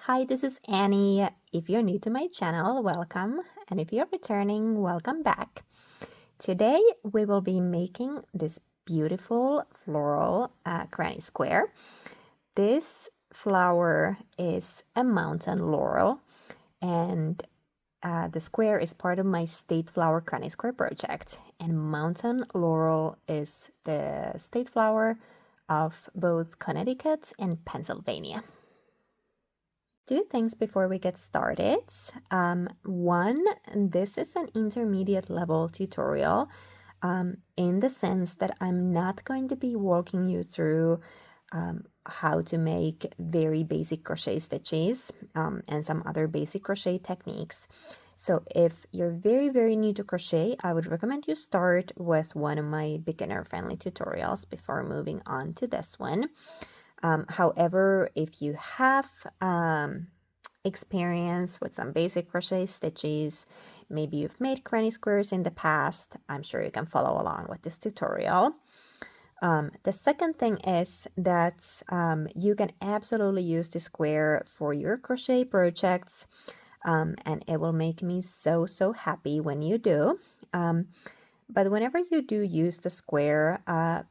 Hi, this is Annie. If you're new to my channel, welcome. And if you're returning, welcome back. Today, we will be making this beautiful floral granny square. This flower is a mountain laurel, and the square is part of my state flower granny square project. And mountain laurel is the state flower of both Connecticut and Pennsylvania. Two things before we get started. One, this is an intermediate level tutorial in the sense that I'm not going to be walking you through how to make very basic crochet stitches and some other basic crochet techniques. So if you're very new to crochet, I would recommend you start with one of my beginner-friendly tutorials before moving on to this one. However, if you have experience with some basic crochet stitches, maybe you've made granny squares in the past, I'm sure you can follow along with this tutorial. The second thing is that you can absolutely use the square for your crochet projects, and it will make me so happy when you do. But whenever you do use the square,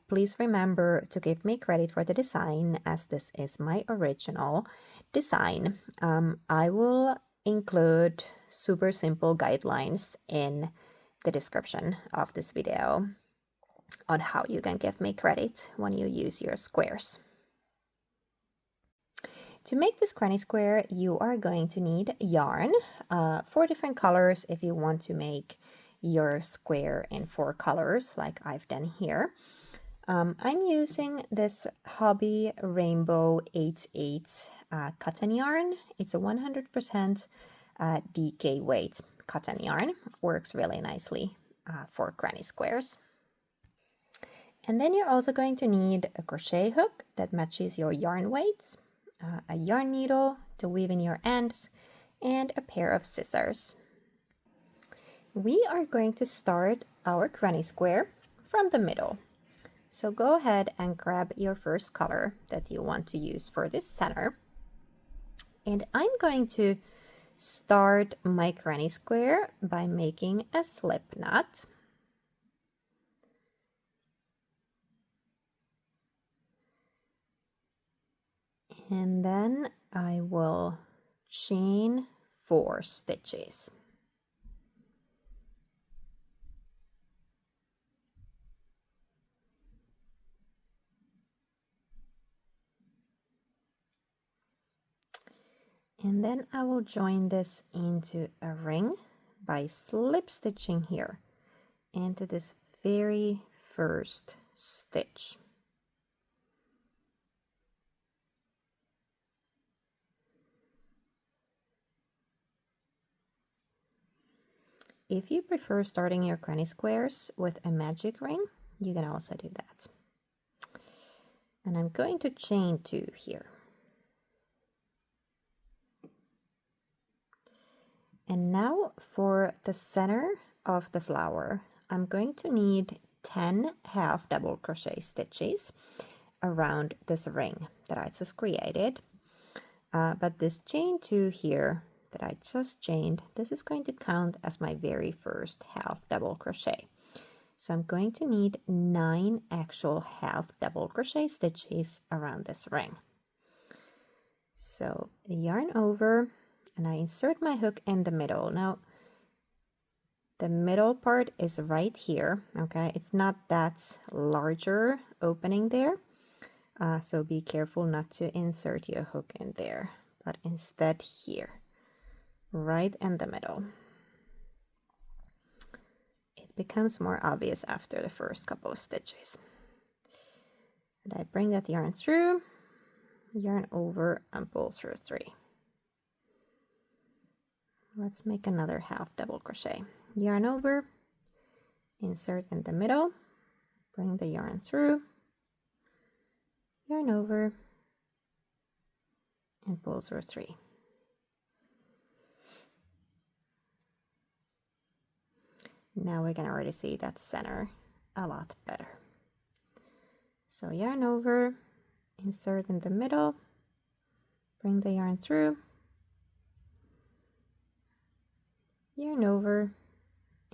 please remember to give me credit for the design, as this is my original design. I will include super simple guidelines in the description of this video on how you can give me credit when you use your squares. To make this granny square, you are going to need yarn, 4 different colors if you want to make your square in 4 colors like I've done here. I'm using this Hobby Rainbow 8/8 cotton yarn. It's a 100% DK weight cotton yarn. Works really nicely for granny squares. And then you're also going to need a crochet hook that matches your yarn weights, a yarn needle to weave in your ends, and a pair of scissors. We are going to start our granny square from the middle. So go ahead and grab your first color that you want to use for this center. And I'm going to start my granny square by making a slip knot. And then I will chain 4 stitches. And then I will join this into a ring by slip stitching here into this very first stitch. If you prefer starting your granny squares with a magic ring, you can also do that. And I'm going to chain 2 here. And now for the center of the flower, I'm going to need 10 half double crochet stitches around this ring that I just created. But this chain 2 here that I just chained, this is going to count as my very first half double crochet. So I'm going to need 9 actual half double crochet stitches around this ring. So yarn over, and I insert my hook in the middle. Now, the middle part is right here, okay? It's not that larger opening there, so be careful not to insert your hook in there, but instead here, right in the middle. It becomes more obvious after the first couple of stitches. And I bring that yarn through, yarn over, and pull through 3. Let's make another half double crochet. Yarn over, insert in the middle, bring the yarn through, yarn over, and pull through 3. Now we can already see that center a lot better. So yarn over, insert in the middle, bring the yarn through, yarn over,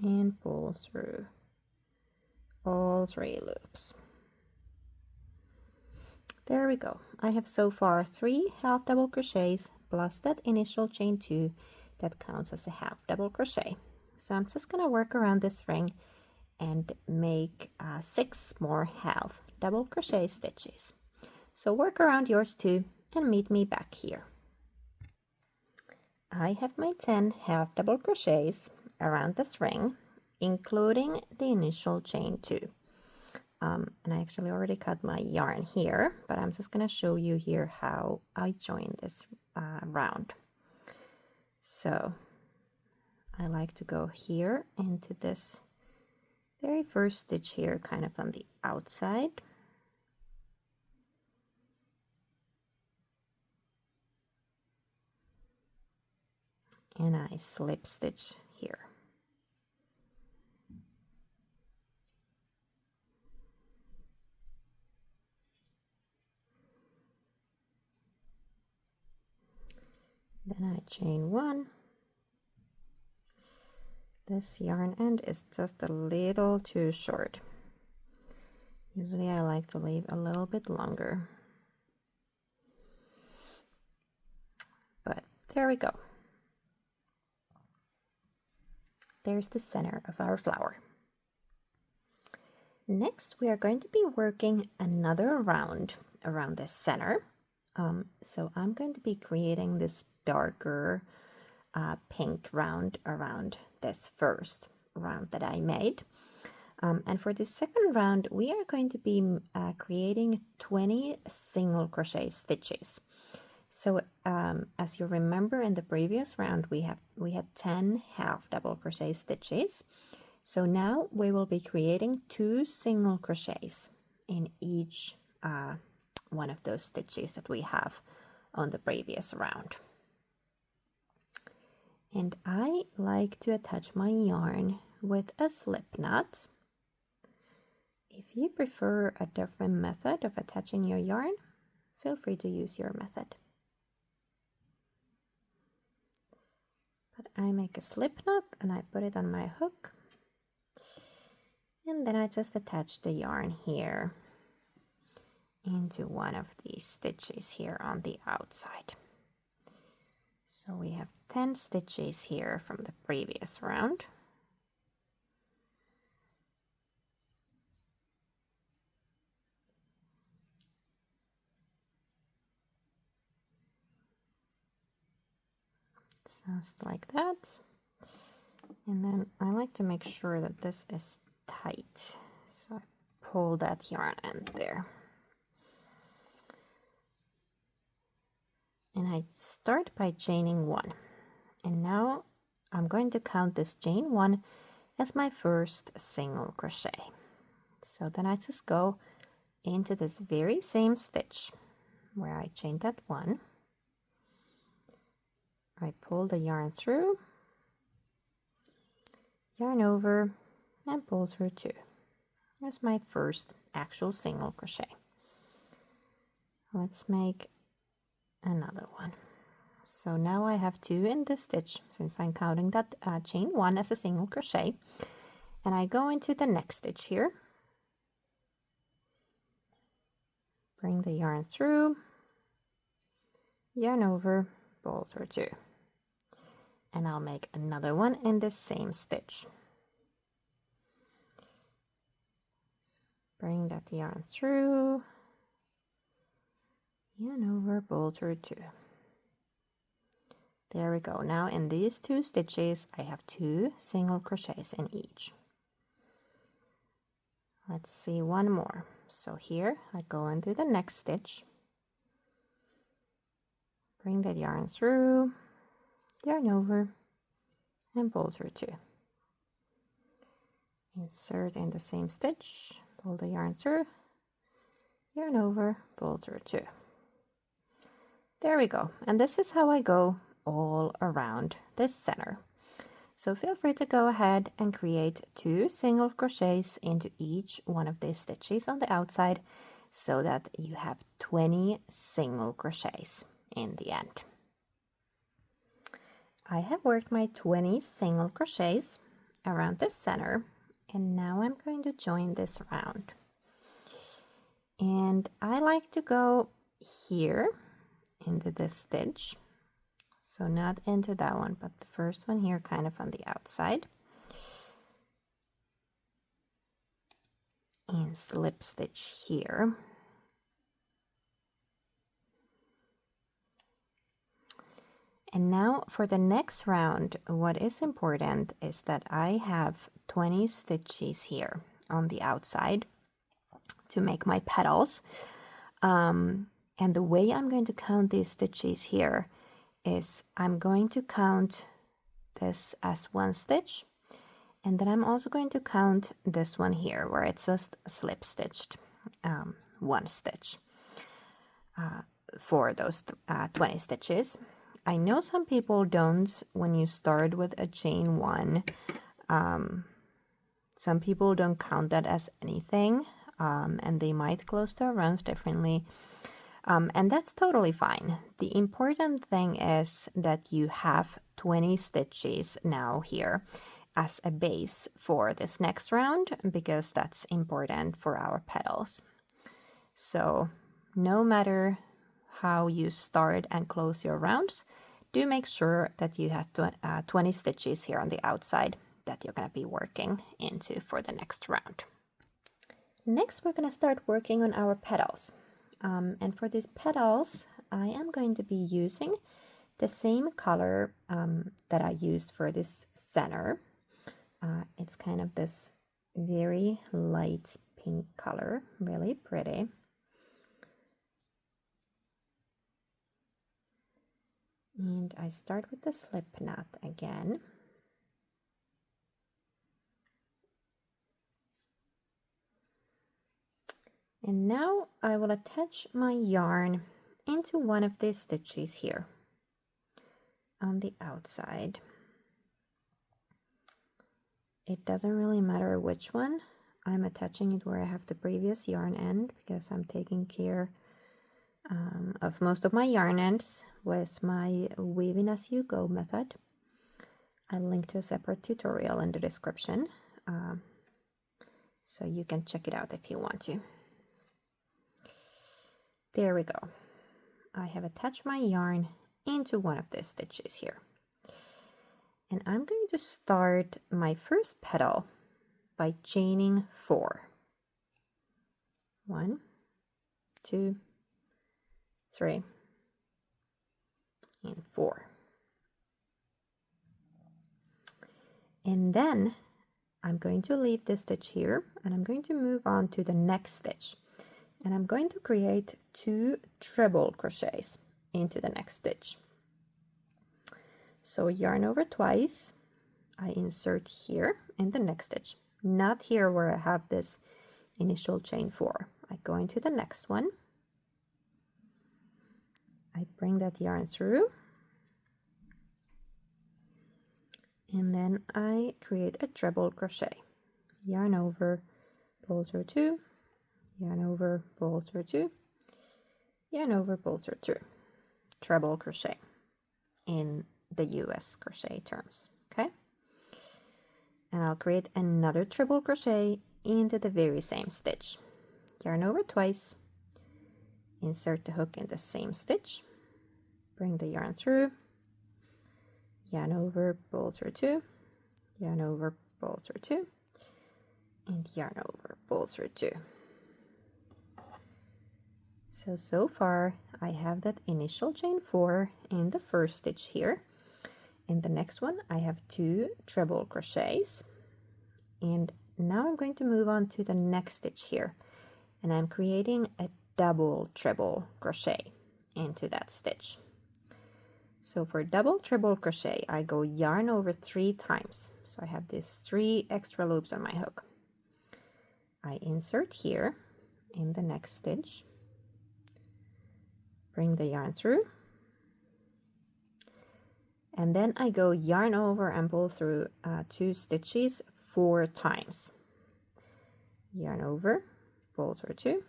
and pull through all 3 loops. There we go. I have so far 3 half double crochets plus that initial chain 2 that counts as a half double crochet. So I'm just gonna work around this ring and make 6 more half double crochet stitches. So work around yours too and meet me back here. I have my 10 half double crochets around this ring, including the initial chain 2. And I actually already cut my yarn here, but I'm just going to show you here how I join this round. So I like to go here into this very first stitch here, kind of on the outside. And I slip stitch here. Then I chain 1. This yarn end is just a little too short. Usually I like to leave a little bit longer. But there we go. There's the center of our flower. Next, we are going to be working another round around the center. So I'm going to be creating this darker pink round around this first round that I made. And for the second round, we are going to be creating 20 single crochet stitches. So as you remember in the previous round, we had 10 half double crochet stitches. So now we will be creating 2 single crochets in each one of those stitches that we have on the previous round. And I like to attach my yarn with a slip knot. If you prefer a different method of attaching your yarn, feel free to use your method. But I make a slip knot and I put it on my hook. And then I just attach the yarn here into one of these stitches here on the outside. So we have 10 stitches here from the previous round. Just like that. And then I like to make sure that this is tight. So I pull that yarn end there. And I start by chaining 1. And now I'm going to count this chain 1 as my first single crochet. So then I just go into this very same stitch where I chained that 1. I pull the yarn through, yarn over, and pull through 2. That's my first actual single crochet. Let's make another one. So now I have 2 in this stitch, since I'm counting that chain 1 as a single crochet, and I go into the next stitch here, bring the yarn through, yarn over, pull through 2, and I'll make another one in the same stitch. Bring that yarn through, yarn over, pull through 2. There we go. Now in these 2 stitches I have 2 single crochets in each. Let's see one more. So here I go into the next stitch, bring that yarn through, yarn over, and pull through 2. Insert in the same stitch, pull the yarn through, yarn over, pull through 2. There we go. And this is how I go all around this center. So feel free to go ahead and create 2 single crochets into each one of these stitches on the outside so that you have 20 single crochets in the end. I have worked my 20 single crochets around the center, and now I'm going to join this round. And I like to go here into this stitch, so not into that one, but the first one here, kind of on the outside, and slip stitch here. And now for the next round, what is important is that I have 20 stitches here on the outside to make my petals. And the way I'm going to count these stitches here is I'm going to count this as one stitch, and then I'm also going to count this one here where it's just slip stitched one stitch for those 20 stitches. I know some people don't when you start with a chain one. Some people don't count that as anything, and they might close their rounds differently. And that's totally fine. The important thing is that you have 20 stitches now here as a base for this next round, because that's important for our petals. So no matter how you start and close your rounds, do make sure that you have 20 stitches here on the outside that you're going to be working into for the next round. Next, we're going to start working on our petals. And for these petals, I am going to be using the same color that I used for this center. It's kind of this very light pink color, really pretty. And I start with the slip knot again. And now I will attach my yarn into one of these stitches here on the outside. It doesn't really matter which one. I'm attaching it where I have the previous yarn end, because I'm taking care of most of my yarn ends with my weaving as you go method. I'll link to a separate tutorial in the description, so you can check it out if you want to. There we go. I have attached my yarn into one of the stitches here. And I'm going to start my first petal by chaining 4. 1, 2, 3, and 4. And then I'm going to leave this stitch here, and I'm going to move on to the next stitch. And I'm going to create 2 treble crochets into the next stitch. So yarn over twice, I insert here in the next stitch, not here where I have this initial chain 4. I go into the next one. I bring that yarn through, and then I create a treble crochet. Yarn over, pull through 2, yarn over, pull through 2, yarn over, pull through 2. Treble crochet in the US crochet terms, okay? And I'll create another treble crochet into the very same stitch. Yarn over twice, insert the hook in the same stitch, bring the yarn through, yarn over, pull through 2, yarn over, pull through 2, and yarn over, pull through 2. So far I have that initial chain 4 in the first stitch here. In the next one I have 2 treble crochets, and now I'm going to move on to the next stitch here, and I'm creating a double treble crochet into that stitch. So for double treble crochet, I go yarn over 3 times. So I have these 3 extra loops on my hook. I insert here in the next stitch, bring the yarn through, and then I go yarn over and pull through 2 stitches 4 times. Yarn over, pull through 2,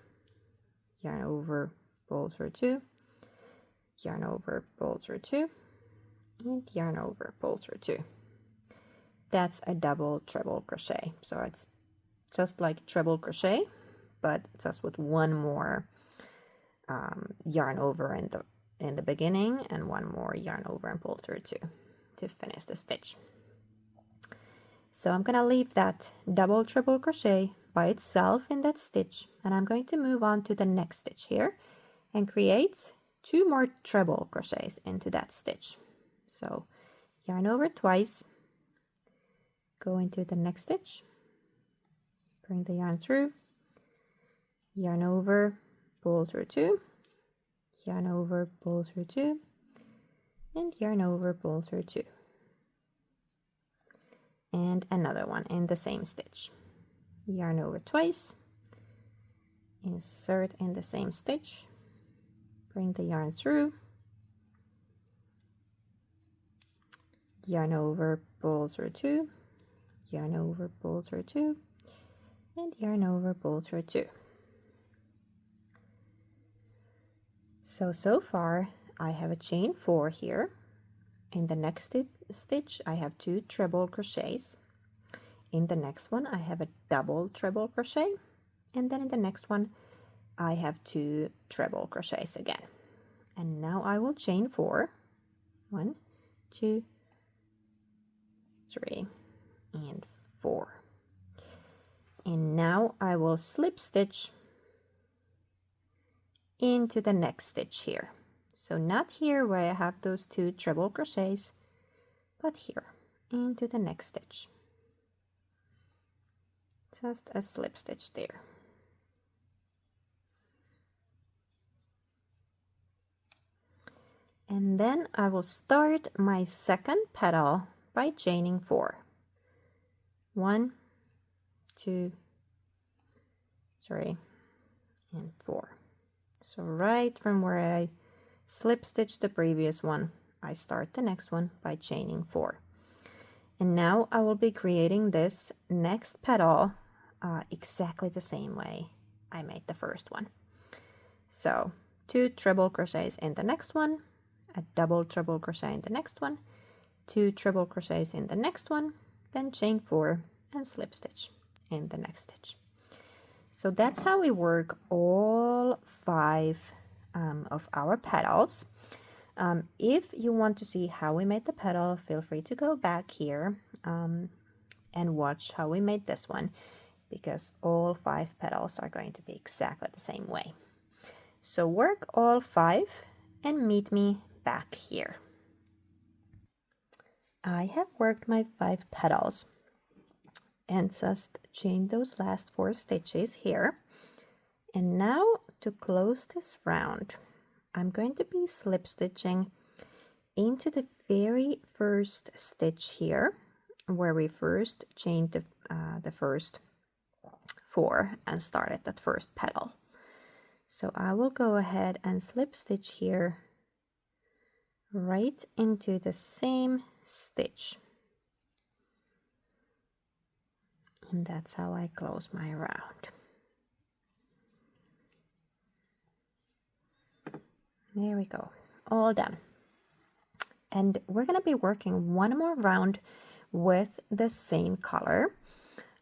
yarn over, pull through 2, yarn over, pull through 2, and yarn over, pull through 2. That's a double treble crochet, so it's just like treble crochet, but just with one more yarn over in the beginning and one more yarn over and pull through 2 to finish the stitch. So I'm gonna leave that double treble crochet by itself in that stitch, and I'm going to move on to the next stitch here and create 2 more treble crochets into that stitch. So yarn over twice, go into the next stitch, bring the yarn through, yarn over, pull through 2, yarn over, pull through 2, and yarn over, pull through 2. And another one in the same stitch. Yarn over twice, insert in the same stitch, bring the yarn through, yarn over, pull through 2, yarn over, pull through 2, and yarn over, pull through 2. So far I have a chain 4 here. In the next stitch I have 2 treble crochets. In the next one I have a double treble crochet, and then in the next one I have 2 treble crochets again. And now I will chain 4. 1, 2, 3, and 4. And now I will slip stitch into the next stitch here. So not here where I have those 2 treble crochets, but here into the next stitch. Just a slip stitch there. And then I will start my second petal by chaining 4. 1, 2, 3, and 4. So right from where I slip stitched the previous one, I start the next one by chaining 4. And now I will be creating this next petal exactly the same way I made the first one. So 2 treble crochets in the next one, a double treble crochet in the next one, 2 treble crochets in the next one, then chain 4 and slip stitch in the next stitch. So that's how we work all 5 of our petals. If you want to see how we made the petal, feel free to go back here and watch how we made this one, because all 5 petals are going to be exactly the same way. So work all 5 and meet me back here. I have worked my 5 petals and just chain those last 4 stitches here. And now to close this round, I'm going to be slip stitching into the very first stitch here where we first chained the first 4 and started that first petal. So I will go ahead and slip stitch here right into the same stitch. And that's how I close my round. There we go, all done. And we're going to be working one more round with the same color.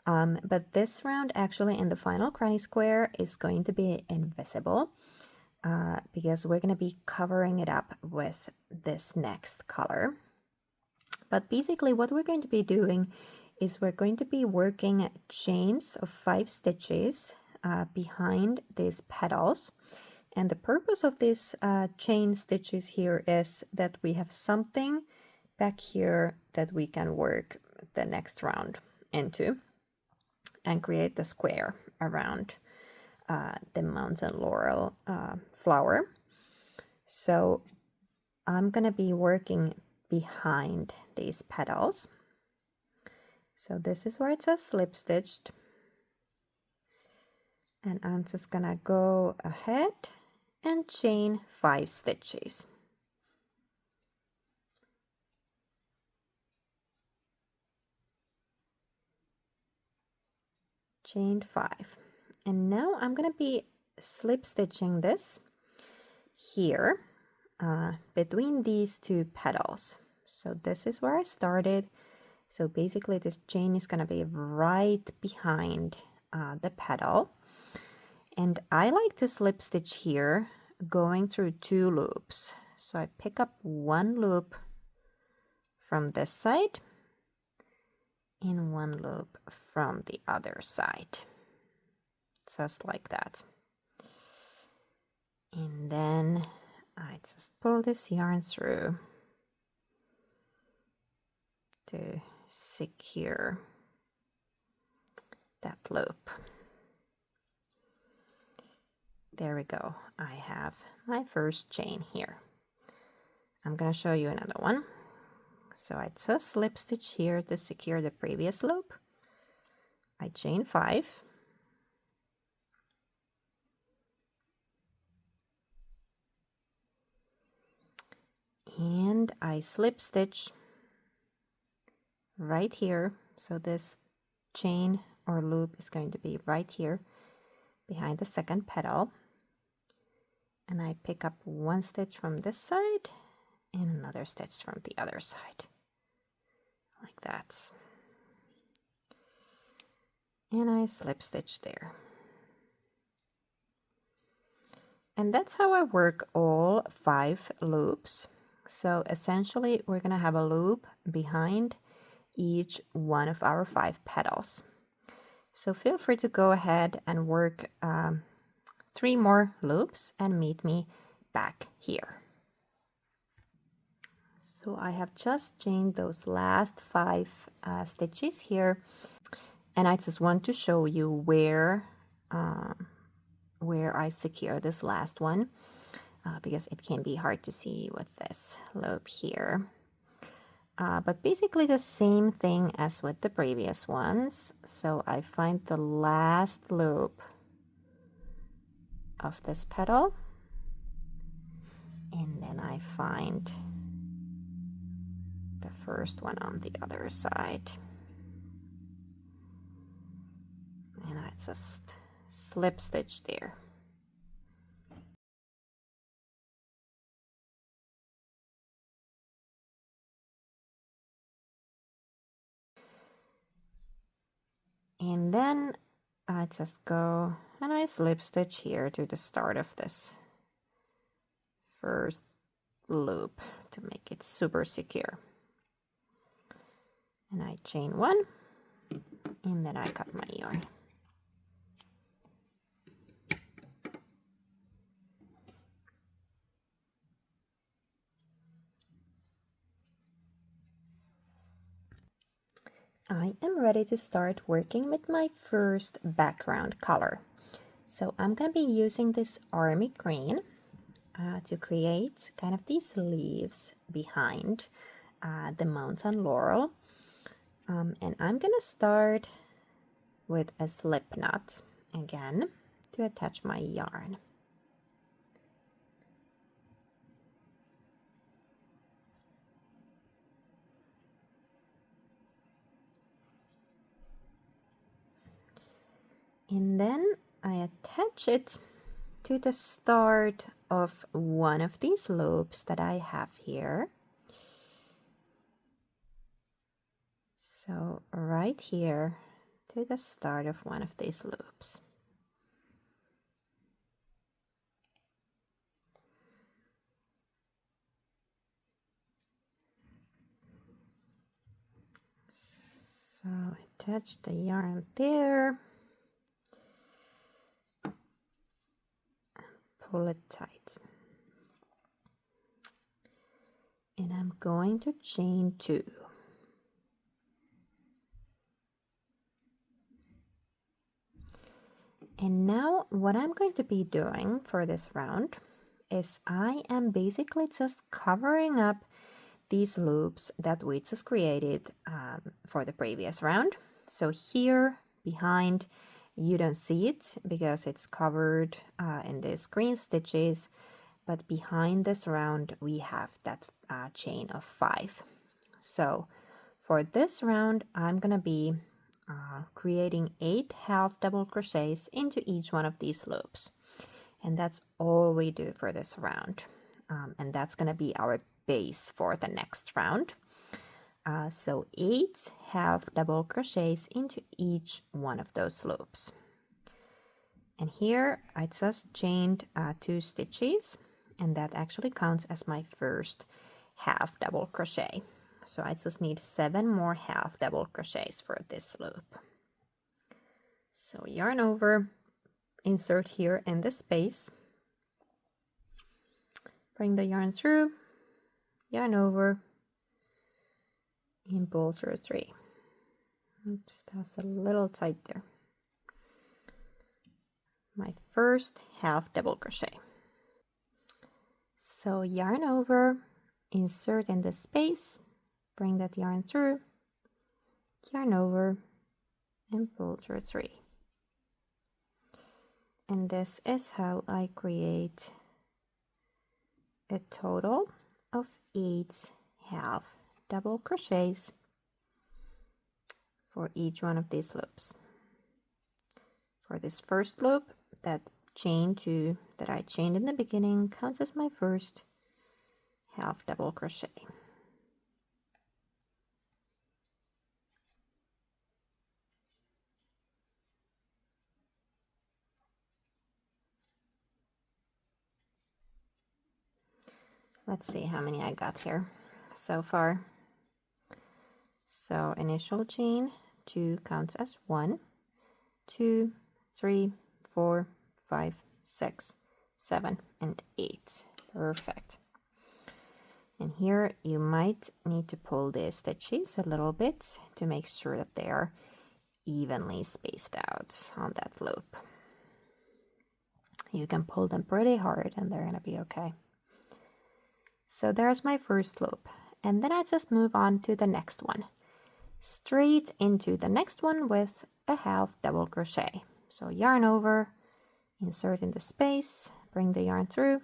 But this round actually in the final granny square is going to be invisible because we're going to be covering it up with this next color. But basically what we're going to be doing is we're going to be working chains of 5 stitches behind these petals. And the purpose of these chain stitches here is that we have something back here that we can work the next round into and create the square around the Mountain Laurel flower. So I'm gonna be working behind these petals. So this is where it says slip stitched. And I'm just gonna go ahead and chain 5 stitches. Chain 5. And now I'm going to be slip stitching this here between these 2 petals. So this is where I started. So basically this chain is going to be right behind the petal. And I like to slip stitch here, going through 2 loops. So I pick up 1 loop from this side and 1 loop from the other side. Just like that. And then I just pull this yarn through to secure that loop. There we go. I have my first chain here. I'm going to show you another one. So I just slip stitch here to secure the previous loop. I chain 5. And I slip stitch right here. So this chain or loop is going to be right here behind the second petal. And I pick up 1 stitch from this side and another stitch from the other side, like that. And I slip stitch there. And that's how I work all 5 loops. So essentially we're going to have a loop behind each one of our 5 petals. So feel free to go ahead and work 3 more loops and meet me back here. So I have just chained those last 5 stitches here, and I just want to show you where I secure this last one, because it can be hard to see with this loop here. But basically the same thing as with the previous ones. So I find the last loop of this petal, and then I find the first one on the other side, and I just slip stitch there. And then I just go and I slip stitch here to the start of this first loop to make it super secure. And I chain 1, and then I cut my yarn. I am ready to start working with my first background color. So I'm going to be using this army green to create kind of these leaves behind the Mountain Laurel. And I'm going to start with a slip knot again to attach my yarn. And then I attach it to the start of one of these loops that I have here. So right here to the start of one of these loops. So attach the yarn there. Pull it tight, and I'm going to chain 2. And now what I'm going to be doing for this round is I am basically just covering up these loops that we just created for the previous round. So here behind, you don't see it because it's covered in these green stitches, but behind this round we have that chain of 5. So for this round I'm gonna be creating 8 half double crochets into each one of these loops, and that's all we do for this round. And that's gonna be our base for the next round. So 8 half double crochets into each one of those loops. And here I just chained 2 stitches, and that actually counts as my first half double crochet. So I just need 7 more half double crochets for this loop. So yarn over, insert here in the space, bring the yarn through, yarn over, and pull through 3. Oops, that's a little tight there. My first half double crochet. So yarn over, insert in the space, bring that yarn through, yarn over, and pull through 3. And this is how I create a total of 8 half double crochets for each one of these loops. For this first loop, that chain 2 that I chained in the beginning counts as my first half double crochet. Let's see how many I got here so far. So initial chain 2 counts as 1, 2, 3, 4, 5, 6, 7, and 8. Perfect. And here you might need to pull the stitches a little bit to make sure that they are evenly spaced out on that loop. You can pull them pretty hard and they're gonna be okay. So there's my first loop, and then I just move on to the next one, straight into the next one with a half double crochet. So yarn over, insert in the space, bring the yarn through,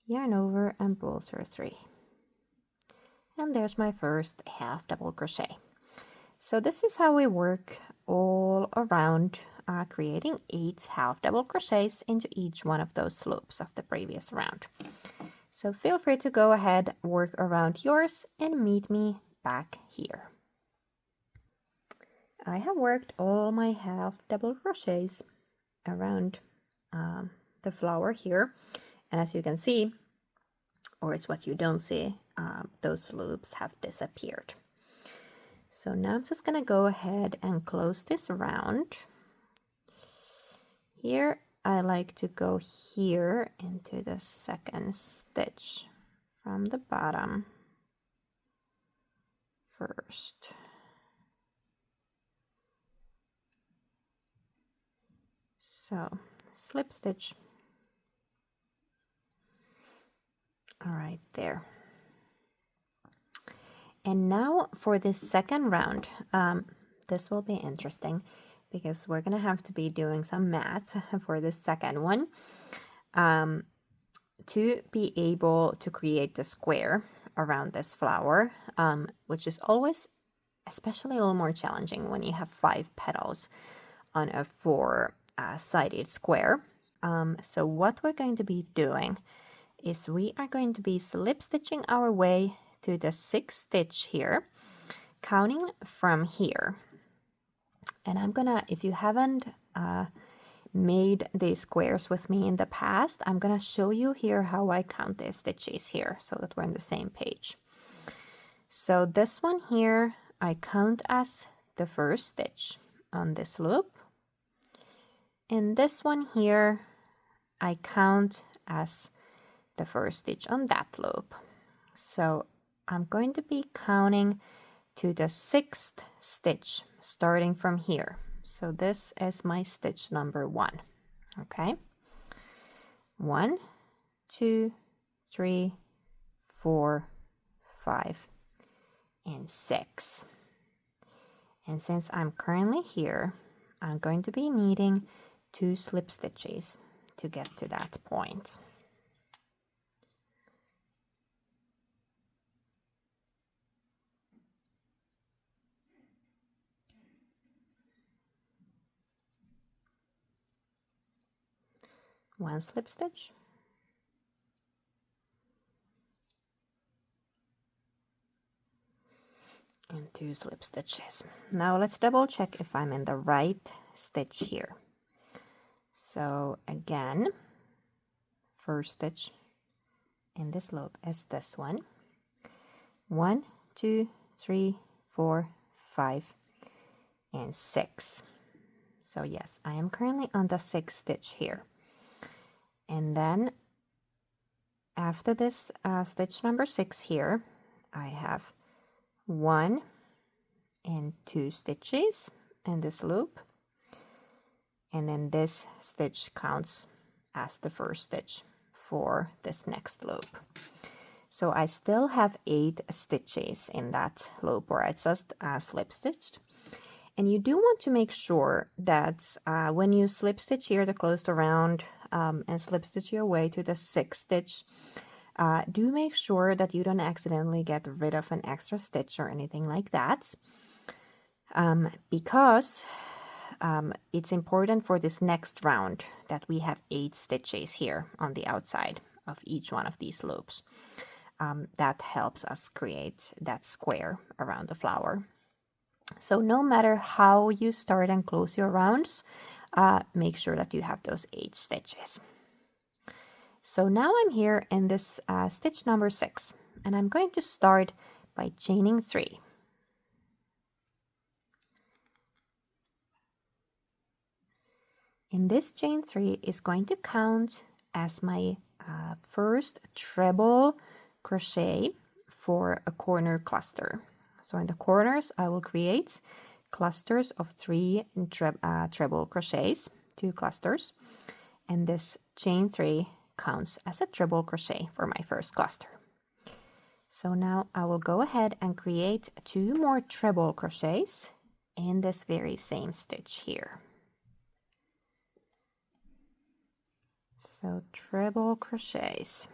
yarn over, and pull through 3. And there's my first half double crochet. So this is how we work all around, creating 8 half double crochets into each one of those loops of the previous round. So feel free to go ahead, work around yours, and meet me back here. I have worked all my half double crochets around the flower here, and as you can see, or it's what you don't see, those loops have disappeared. So now I'm just gonna go ahead and close this round. Here I like to go here into the second stitch from the bottom first. So slip stitch. All right, there. And now for this second round, this will be interesting because we're gonna have to be doing some math for the second one to be able to create the square around this flower, which is always especially a little more challenging when you have 5 petals on a 4-sided square. So what we're going to be doing is we are going to be slip stitching our way to the 6th stitch here, counting from here. And I'm gonna, if you haven't made these squares with me in the past, I'm gonna show you here how I count the stitches here so that we're on the same page. So this one here, I count as the first stitch on this loop. And this one here, I count as the first stitch on that loop. So I'm going to be counting to the 6th stitch starting from here. So this is my stitch number 1. Okay, 1, 2, 3, 4, 5, and 6. And since I'm currently here, I'm going to be needing 2 slip stitches to get to that point. One slip stitch, 2 slip stitches. Now let's double check if I'm in the right stitch here. So again, first stitch in this loop is this one. 1, 2, 3, 4, 5, and 6. So yes, I am currently on the 6th stitch here. And then after this stitch number 6 here, I have 1 and 2 stitches in this loop, and then this stitch counts as the first stitch for this next loop. So I still have 8 stitches in that loop where it's just slip stitched. And you do want to make sure that when you slip stitch here the closed around and slip stitch your way to the 6th stitch, do make sure that you don't accidentally get rid of an extra stitch or anything like that, because it's important for this next round that we have 8 stitches here on the outside of each one of these loops. That helps us create that square around the flower. So no matter how you start and close your rounds, make sure that you have those 8 stitches. So now I'm here in this stitch number 6, and I'm going to start by chaining 3. And this chain 3 is going to count as my first treble crochet for a corner cluster. So in the corners, I will create clusters of 3 treble crochets, 2 clusters, and this chain 3 counts as a treble crochet for my first cluster. So now I will go ahead and create 2 more treble crochets in this very same stitch here. So treble crochets.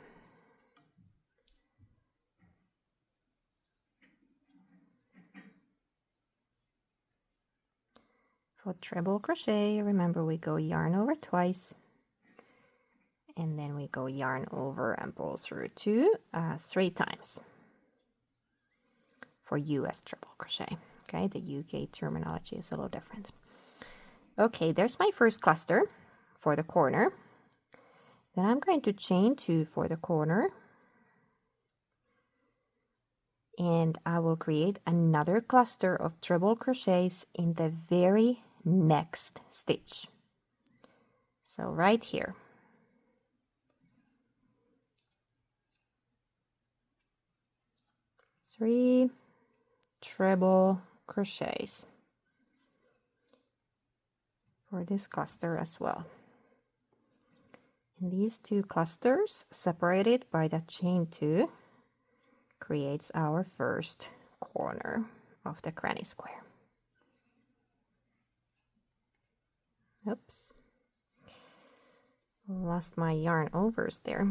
For treble crochet, remember we go yarn over twice, and then we go yarn over and pull through 3 times for US treble crochet. Okay, the UK terminology is a little different. Okay, there's my first cluster for the corner. Then I'm going to chain 2 for the corner, and I will create another cluster of treble crochets in the very next stitch. So right here. Three treble crochets for this cluster as well. And these 2 clusters separated by the chain 2 creates our first corner of the granny square. Oops, lost my yarn overs there.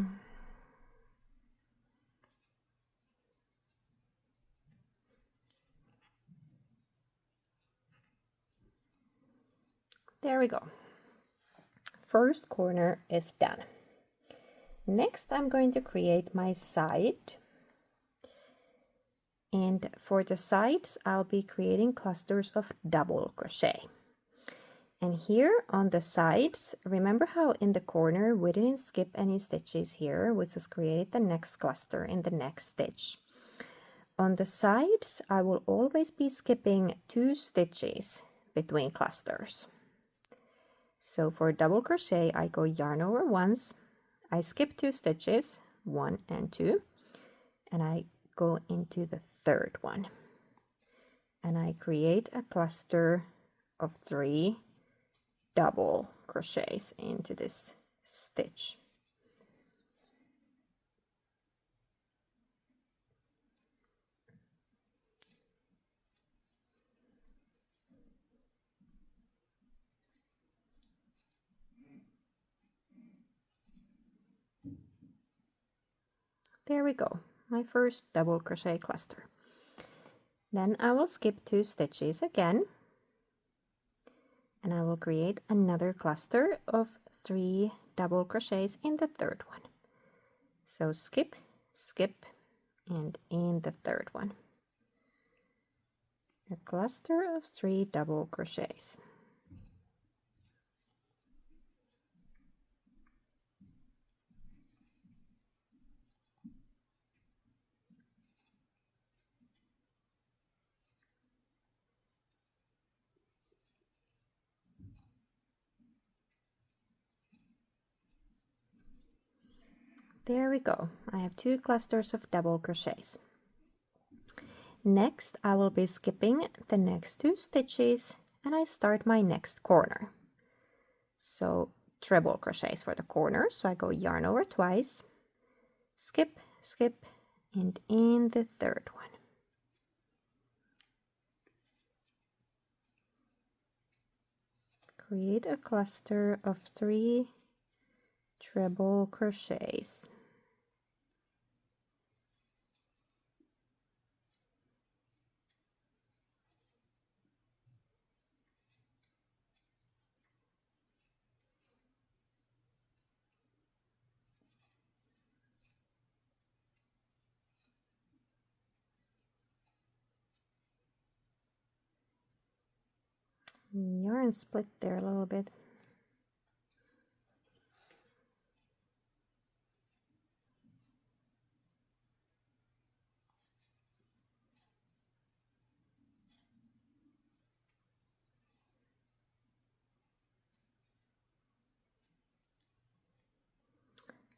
There we go. First corner is done. Next, I'm going to create my side. And for the sides, I'll be creating clusters of double crochet. And here on the sides, remember how in the corner we didn't skip any stitches here, which has created the next cluster in the next stitch. On the sides, I will always be skipping 2 stitches between clusters. So for double crochet, I go yarn over once, I skip 2 stitches, 1 and 2, and I go into the 3rd one. And I create a cluster of 3 double crochets into this stitch. There we go, my first double crochet cluster. Then I will skip 2 stitches again, and I will create another cluster of 3 double crochets in the 3rd one. So skip, skip, and in the 3rd one. a cluster of 3 double crochets. There we go. I have 2 clusters of double crochets. Next, I will be skipping the next 2 stitches and I start my next corner. So treble crochets for the corner. So I go yarn over twice, skip, skip, and in the third one. Create a cluster of 3 treble crochets. Yarn split there a little bit.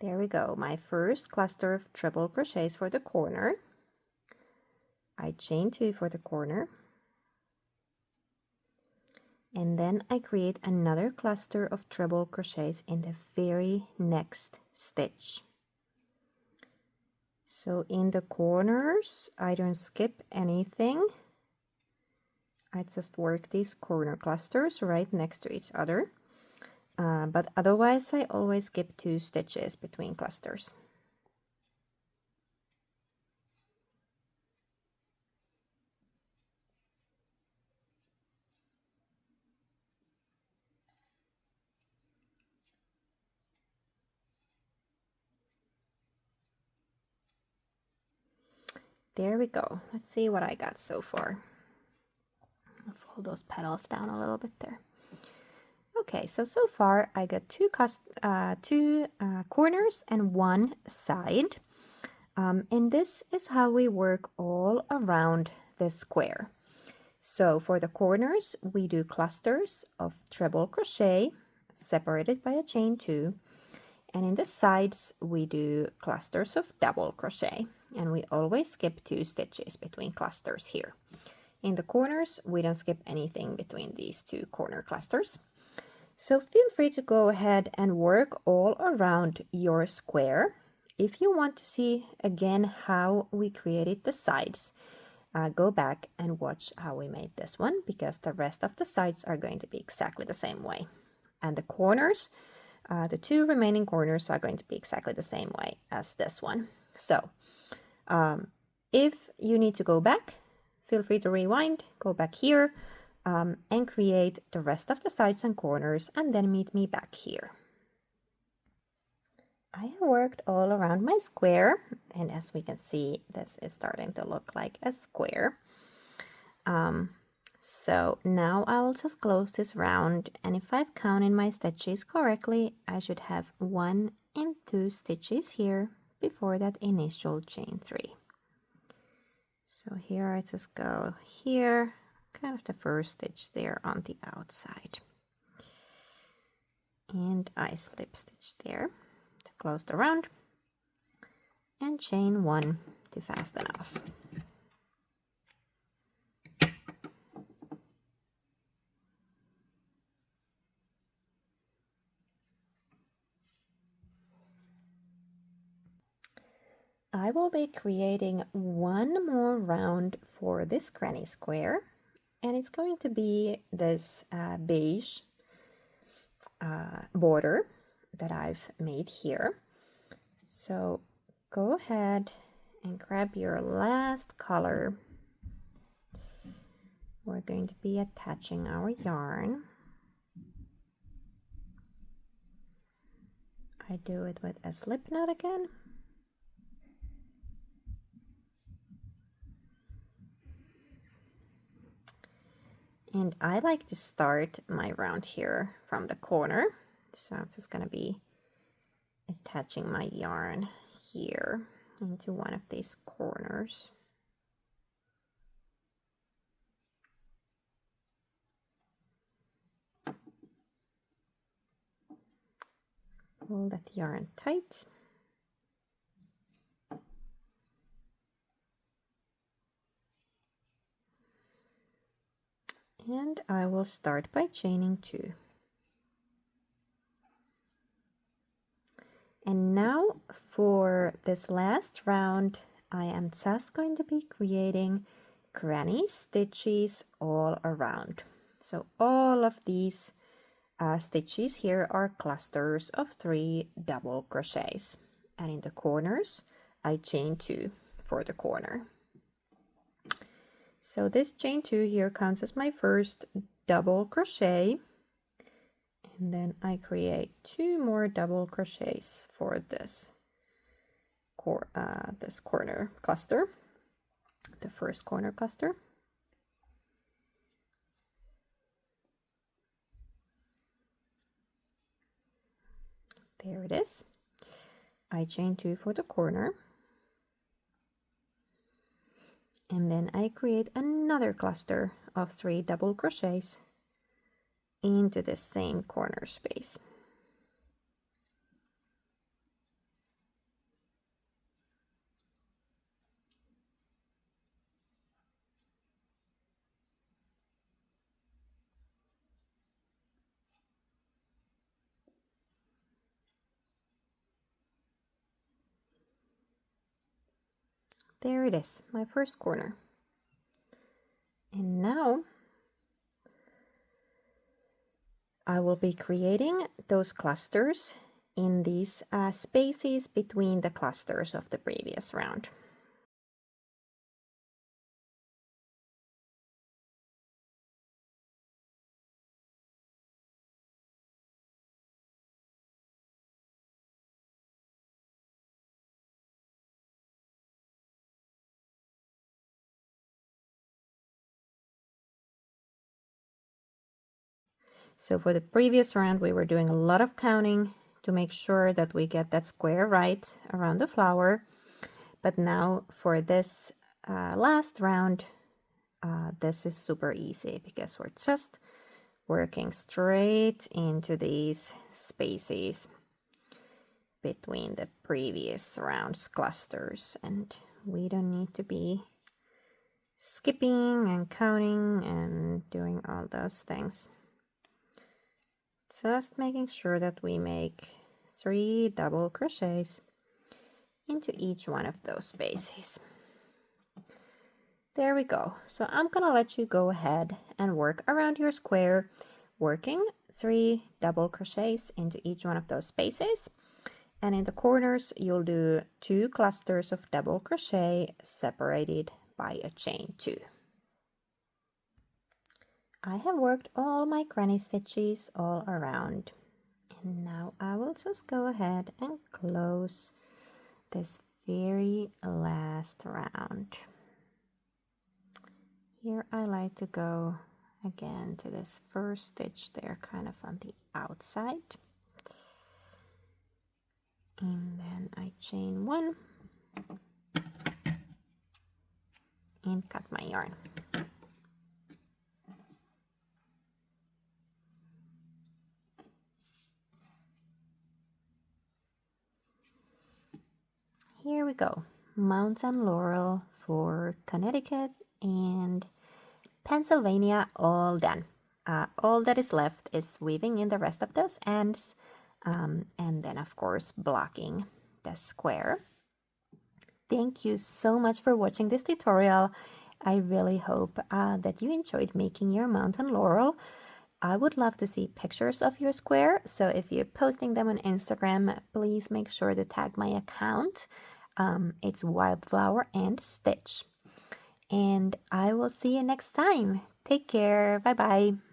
There we go, my first cluster of treble crochets for the corner. I chain 2 for the corner. And then I create another cluster of treble crochets in the very next stitch. So in the corners, I don't skip anything. I just work these corner clusters right next to each other. But otherwise, I always skip 2 stitches between clusters. There we go. Let's see what I got so far. I'll fold those petals down a little bit there. Okay, so far I got 2 corners and 1 side. And this is how we work all around the square. So for the corners, we do clusters of treble crochet separated by a chain 2. And in the sides, we do clusters of double crochet. And we always skip 2 stitches between clusters here. In the corners, we don't skip anything between these 2 corner clusters. So feel free to go ahead and work all around your square. If you want to see again how we created the sides, go back and watch how we made this one, because the rest of the sides are going to be exactly the same way. And the corners, the 2 remaining corners are going to be exactly the same way as this one. So if you need to go back, feel free to rewind, go back here, and create the rest of the sides and corners, and then meet me back here. I have worked all around my square, and as we can see, this is starting to look like a square. So now I'll just close this round, and if I've counted my stitches correctly, I should have 1 and 2 stitches here before that initial chain 3. So here I just go here, kind of the first stitch there on the outside. And I slip stitch there to close the round and chain 1 to fasten off. I will be creating 1 more round for this granny square, and it's going to be this beige border that I've made here. So go ahead and grab your last color. We're going to be attaching our yarn. I do it with a slip knot again. And I like to start my round here from the corner. So I'm just going to be attaching my yarn here into one of these corners. Pull that yarn tight. And I will start by chaining 2. And now for this last round, I am just going to be creating granny stitches all around. So all of these stitches here are clusters of 3 double crochets. And in the corners, I chain 2 for the corner. So this chain 2 here counts as my first double crochet, and then I create 2 more double crochets for this corner cluster, the first corner cluster. There it is. I chain 2 for the corner. And then I create another cluster of 3 double crochets into the same corner space. There it is, my first corner. And now I will be creating those clusters in these spaces between the clusters of the previous round. So for the previous round, we were doing a lot of counting to make sure that we get that square right around the flower. But now for this last round, this is super easy because we're just working straight into these spaces between the previous round's clusters, and we don't need to be skipping and counting and doing all those things. Just making sure that we make 3 double crochets into each one of those spaces. There we go. So I'm gonna let you go ahead and work around your square, working 3 double crochets into each one of those spaces. And in the corners, you'll do 2 clusters of double crochet separated by a chain 2. I have worked all my granny stitches all around, and now I will just go ahead and close this very last round. Here I like to go again to this first stitch there, kind of on the outside, and then I chain 1 and cut my yarn. Here we go, Mountain Laurel for Connecticut and Pennsylvania, all done. All that is left is weaving in the rest of those ends, and then of course blocking the square. Thank you so much for watching this tutorial. I really hope that you enjoyed making your Mountain Laurel. I would love to see pictures of your square, so if you're posting them on Instagram, please make sure to tag my account. It's Wildflower and Stitch. And I will see you next time. Take care. Bye bye.